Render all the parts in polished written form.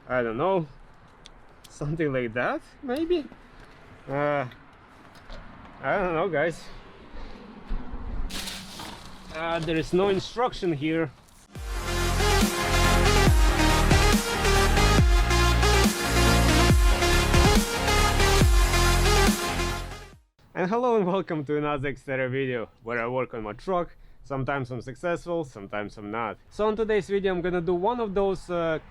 I don't know, something like that maybe. I don't know, guys. There is no instruction here. And hello and welcome to another Xterra video where I work on my truck. Sometimes I'm successful, sometimes I'm not. So in today's video I'm gonna do one of those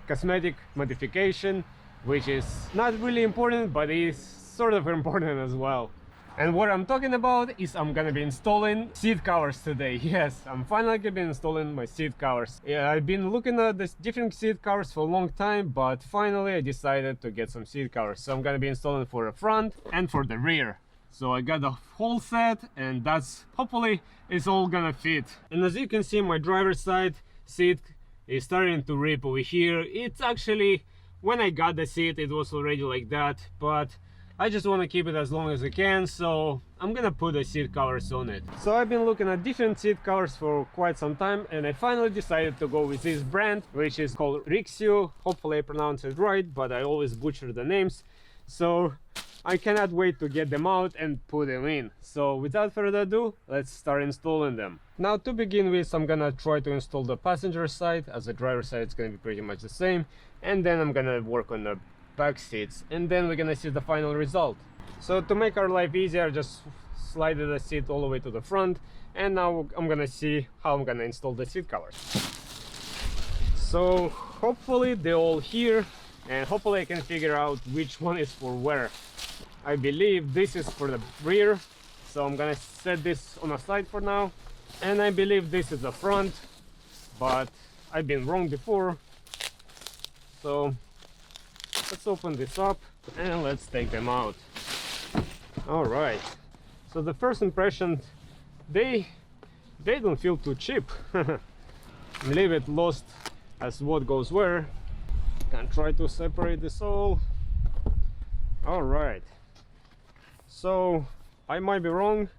cosmetic modification, which is not really important, but is sort of important as well. And what I'm talking about is I'm gonna be installing seat covers today. Yes, I'm finally gonna be installing my seat covers. Yeah, I've been looking at this different seat covers for a long time, but finally I decided to get some seat covers. So I'm gonna be installing for the front and for the rear. So I got the whole set, and that's hopefully it's all gonna fit. And as you can see, my driver's side seat is starting to rip over here. It's actually, when I got the seat it was already like that, but I just want to keep it as long as I can, so I'm gonna put the seat covers on it. So I've been looking at different seat covers for quite some time, and I finally decided to go with this brand, which is called Rixio. Hopefully I pronounced it right, but I always butcher the names, so I cannot wait to get them out and put them in. So without further ado, let's start installing them. Now to begin with, I'm gonna try to install the passenger side. As the driver side, it's gonna be pretty much the same, and then I'm gonna work on the back seats, and then we're gonna see the final result. So to make our life easier, just slide the seat all the way to the front, and now I'm gonna see how I'm gonna install the seat covers. So hopefully they're all here, and hopefully I can figure out which one is for where. I believe this is for the rear, so I'm gonna set this on a side for now, and I believe this is the front, but I've been wrong before. So let's open this up and let's take them out. All right, so the first impression, they don't feel too cheap. I'm a little bit lost as what goes where. Can try to separate this all. All right, so I might be wrong,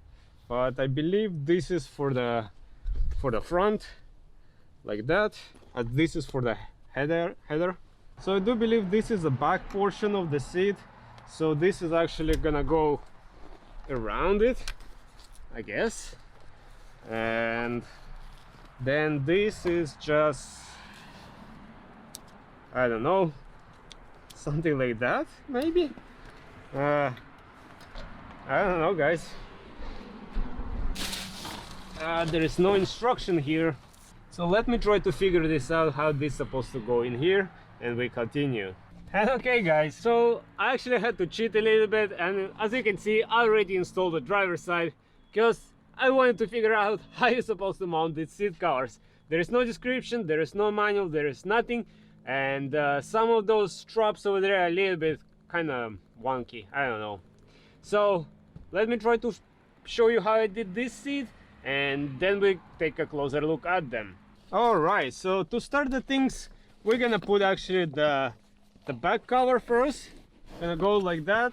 but I believe this is for the front, like that, and this is for the header. So I do believe this is the back portion of the seat, so this is actually gonna go around it, I guess, and then this is just, I don't know, something like that maybe. I don't know, guys. There is no instruction here, so let me try to figure this out, how this is supposed to go in here, and we continue. And okay guys, so I actually had to cheat a little bit, and as you can see I already installed the driver's side because I wanted to figure out how you're supposed to mount these seat covers. There is no description, there is no manual, there is nothing, and some of those straps over there are a little bit kind of wonky, I don't know. So let me try to show you how I did this seat, and then we take a closer look at them. All right, so to start the things, we're gonna put actually the back cover first. Gonna go like that,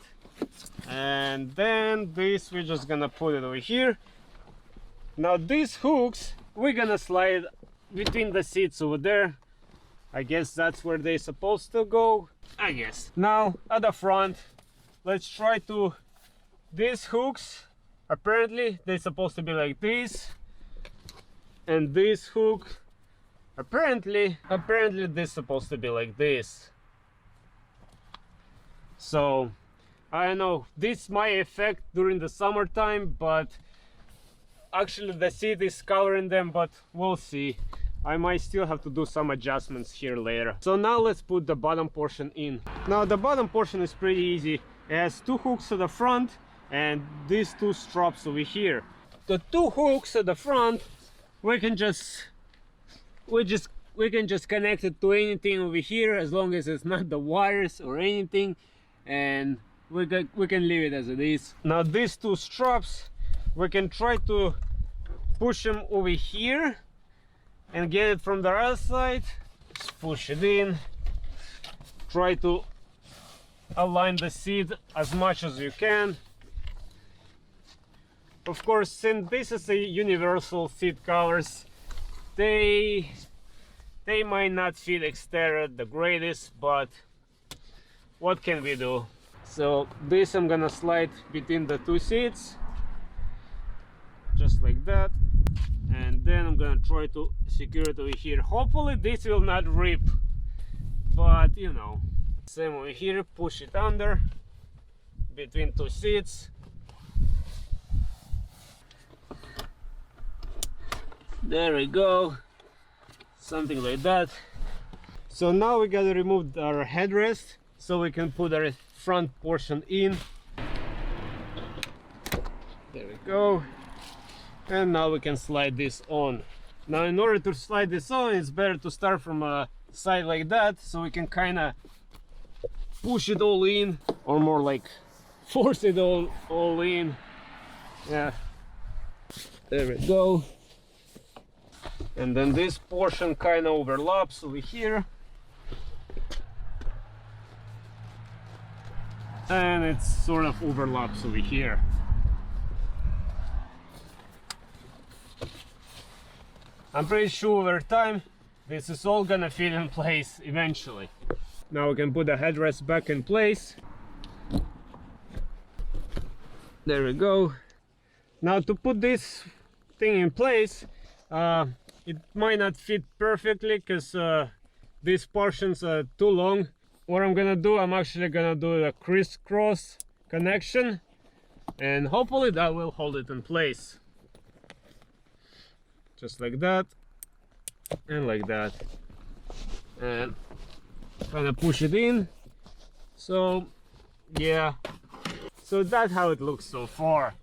and then this we're just gonna put it over here. Now these hooks we're gonna slide between the seats over there. I guess that's where they're supposed to go, I guess. Now at the front, let's try to, these hooks, apparently they're supposed to be like this, and this hook apparently this is supposed to be like this. So I don't know, this might affect during the summertime, but actually the seat is covering them, but we'll see. I might still have to do some adjustments here later. So now let's put the bottom portion in. Now the bottom portion is pretty easy. It has two hooks at the front and these two straps over here. The two hooks at the front, we can just connect it to anything over here, as long as it's not the wires or anything, and we can leave it as it is. Now these two straps, we can try to push them over here and get it from the other side. Just push it in, try to align the seat as much as you can. Of course, since this is a universal seat covers, they might not fit Xterra the greatest, but what can we do? So this I'm gonna slide between the two seats, just like that, and then I'm gonna try to secure it over here. Hopefully this will not rip, but you know, same over here, push it under between two seats. There we go, something like that. So now we gotta remove our headrest so we can put our front portion in. There we go. And now we can slide this on. Now in order to slide this on, it's better to start from a side like that, so we can kind of push it all in, or more like force it all in. Yeah, there we go. And then this portion kind of overlaps over here, and it sort of overlaps over here. I'm pretty sure over time this is all gonna fit in place eventually. Now we can put the headrest back in place. There we go. Now to put this thing in place, it might not fit perfectly because these portions are too long. What I'm gonna do, I'm actually gonna do a crisscross connection, and hopefully that will hold it in place. Just like that, and like that, and kind of push it in. So yeah, so that's how it looks so far.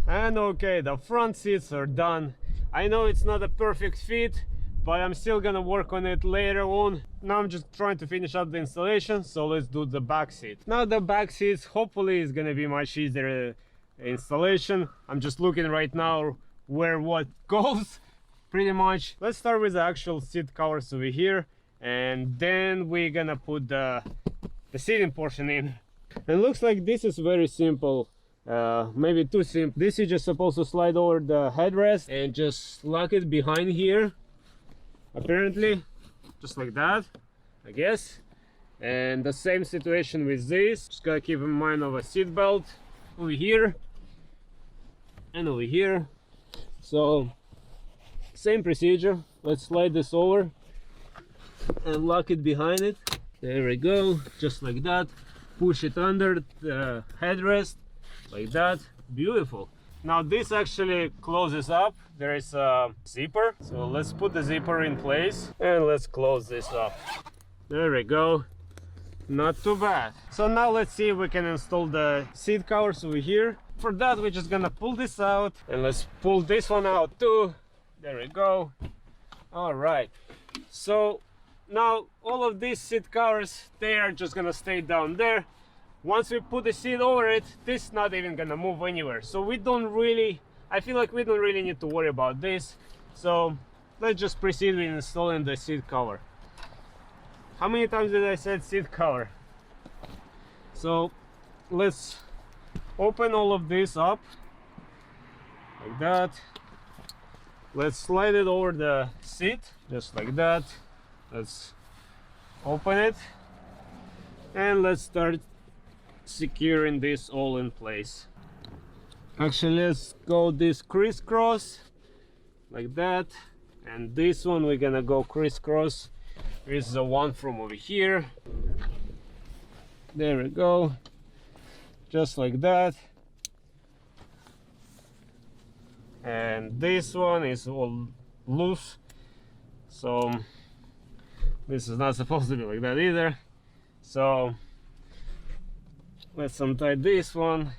And okay, the front seats are done. I know it's not a perfect fit, but I'm still gonna work on it later on. Now I'm just trying to finish up the installation, so let's do the back seat. Now the back seats hopefully is gonna be much easier installation. I'm just looking right now where what goes, pretty much. Let's start with the actual seat covers over here, and then we're gonna put the seating portion in. It looks like this is very simple. Maybe too simple. This is just supposed to slide over the headrest and just lock it behind here, apparently, just like that, I guess. And the same situation with this. Just gotta keep in mind of a seat belt over here and over here. So same procedure. Let's slide this over and lock it behind it. There we go, just like that. Push it under the headrest like that. Beautiful. Now this actually closes up. There is a zipper, so let's put the zipper in place and let's close this up. There we go, not too bad. So now let's see if we can install the seat covers over here. For that we're just gonna pull this out, and let's pull this one out too. There we go. All right, so now all of these seat covers, they are just gonna stay down there. Once we put the seat over it, this is not even gonna move anywhere. So we don't really, I feel like we don't really need to worry about this. So let's just proceed with installing the seat cover. How many times did I say seat cover? So let's open all of this up like that. Let's slide it over the seat just like that. Let's open it and let's start securing this all in place. Actually, let's go this crisscross like that, and this one we're gonna go crisscross with the one from over here. There we go, just like that. And this one is all loose, so this is not supposed to be like that either. So let's untie this one.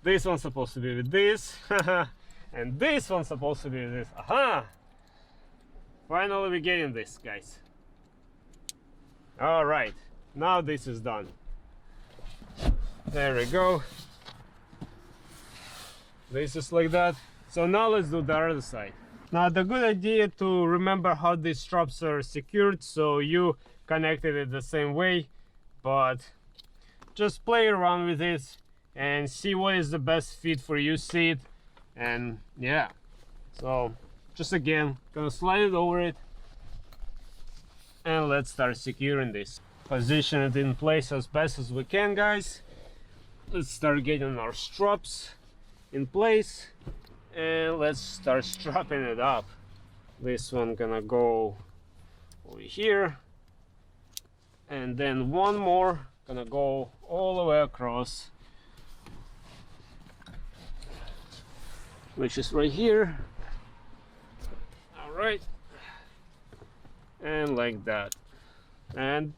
This one's supposed to be with this. And this one's supposed to be with this. Aha! Finally we're getting this, guys. Alright, now this is done. There we go. This is like that. So now let's do the other side. Now the good idea to remember how these straps are secured, so you connected it the same way, but just play around with it and see what is the best fit for your seat. And yeah, so just again gonna slide it over it And let's start securing this. Position it in place as best as we can, guys. Let's start getting our straps in place and let's start strapping it up. This one gonna go over here, and then one more gonna go all the way across, which is right here. All right, and like that, and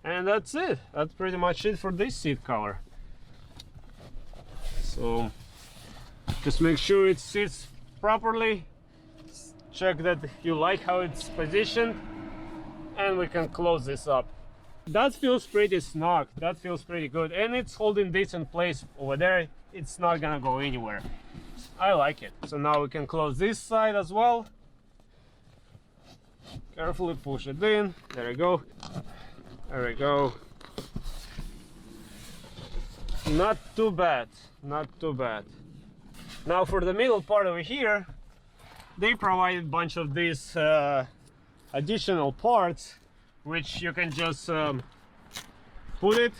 that's it. That's pretty much it for this seat cover. So just make sure it sits properly, check that you like how it's positioned, and we can close this up. That feels pretty snug, that feels pretty good, and it's holding this in place over there. It's not gonna go anywhere. I like it. So now we can close this side as well. Carefully push it in. There we go. There we go. Not too bad, not too bad. Now for the middle part over here, they provided a bunch of these additional parts, which you can just put it,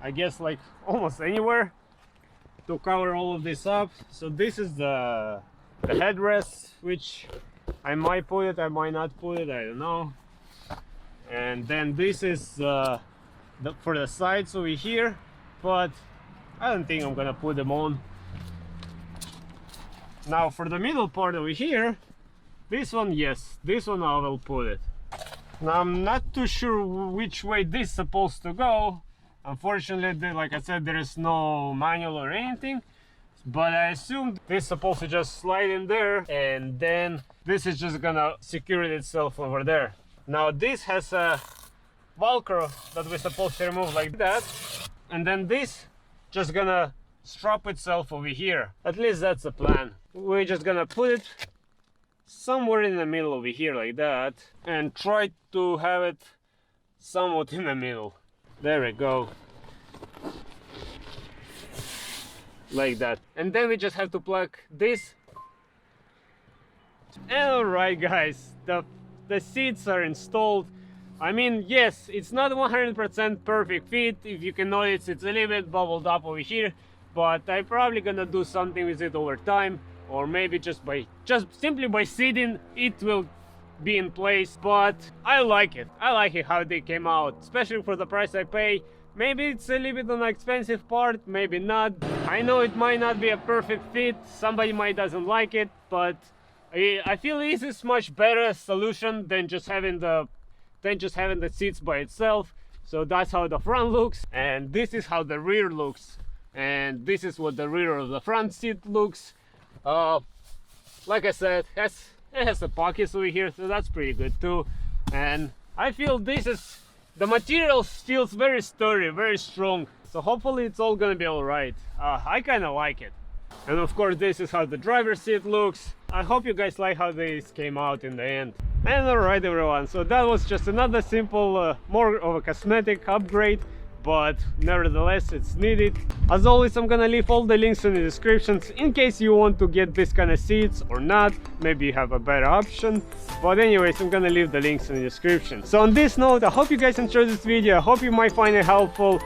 I guess, like almost anywhere to cover all of this up. So this is the headrest, which I might put it, I might not put it, I don't know. And then this is for the sides over here, but I don't think I'm gonna put them on. Now for the middle part over here, this one, yes, this one I will put it. Now I'm not too sure which way this is supposed to go. Unfortunately, like I said, there is no manual or anything, but I assume this is supposed to just slide in there, and then this is just gonna secure it itself over there. Now this has a Velcro that we're supposed to remove like that, and then this just gonna strap itself over here. At least that's the plan. We're just gonna put it somewhere in the middle over here like that, and try to have it somewhat in the middle. There we go, like that. And then we just have to plug this. Alright guys, the seats are installed. I mean, yes, it's not 100% perfect fit. If you can notice, it's a little bit bubbled up over here, but I'm probably gonna do something with it over time, or maybe just simply by sitting it will be in place. But I like it how they came out, especially for the price I pay. Maybe it's a little bit an expensive part, maybe not. I know it might not be a perfect fit, somebody might doesn't like it, but I feel this is much better solution than just having the seats by itself. So that's how the front looks, and this is how the rear looks, and this is what the rear of the front seat looks. Like I said, it has the pockets over here, so that's pretty good too. And I feel the material feels very sturdy, very strong, so hopefully it's all gonna be all right. I kind of like it. And of course, this is how the driver's seat looks. I hope you guys like how this came out in the end. And alright everyone, so that was just another simple, more of a cosmetic upgrade, but nevertheless it's needed. As always, I'm gonna leave all the links in the descriptions in case you want to get this kind of seats or not. Maybe you have a better option, but anyways, I'm gonna leave the links in the description. So on this note, I hope you guys enjoyed this video. I hope you might find it helpful.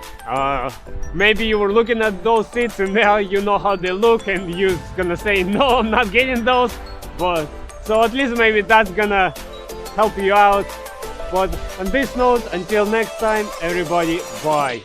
Maybe you were looking at those seats and now you know how they look and you're gonna say, no, I'm not getting those. But so at least maybe that's gonna help you out. But on this note, until next time, everybody, bye.